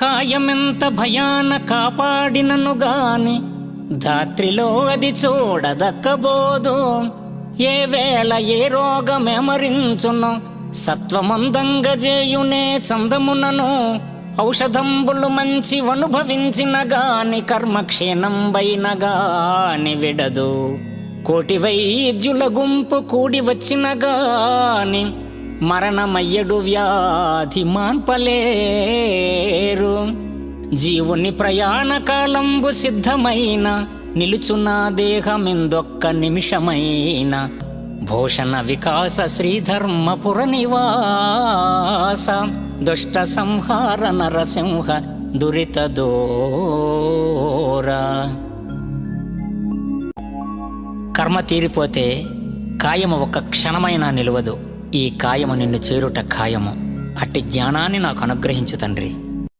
కాయమెంత భయాన కాపాడినను గాని ధాత్రిలో అది చూడదక్కబోదు. ఏ వేళ ఏ రోగమెమరించును సత్వమందంగజేయునే చందమునను. ఔషధంబులు మంచి అనుభవించిన గాని కర్మక్షీణంబైన గాని విడదు. కోటి వైద్యుల గుంపు కూడి వచ్చిన గాని మరణమయ్యడు వ్యాధి మాన్పలేరు. జీవుని ప్రయాణ కాలంబు సిద్ధమైన నిలుచున్న దేహమిందొక్క నిమిషమైన. భూషణ వికాస శ్రీధర్మపుర నివాస దుష్ట సంహార నరసింహ దురిత దూరా. కర్మ తీరిపోతే కాయము ఒక్క క్షణమైనా నిలవదు. ఈ కాయము నిన్ను చేరుట ఖాయము. అట్టి జ్ఞానాన్ని నాకు అనుగ్రహించు తండ్రి.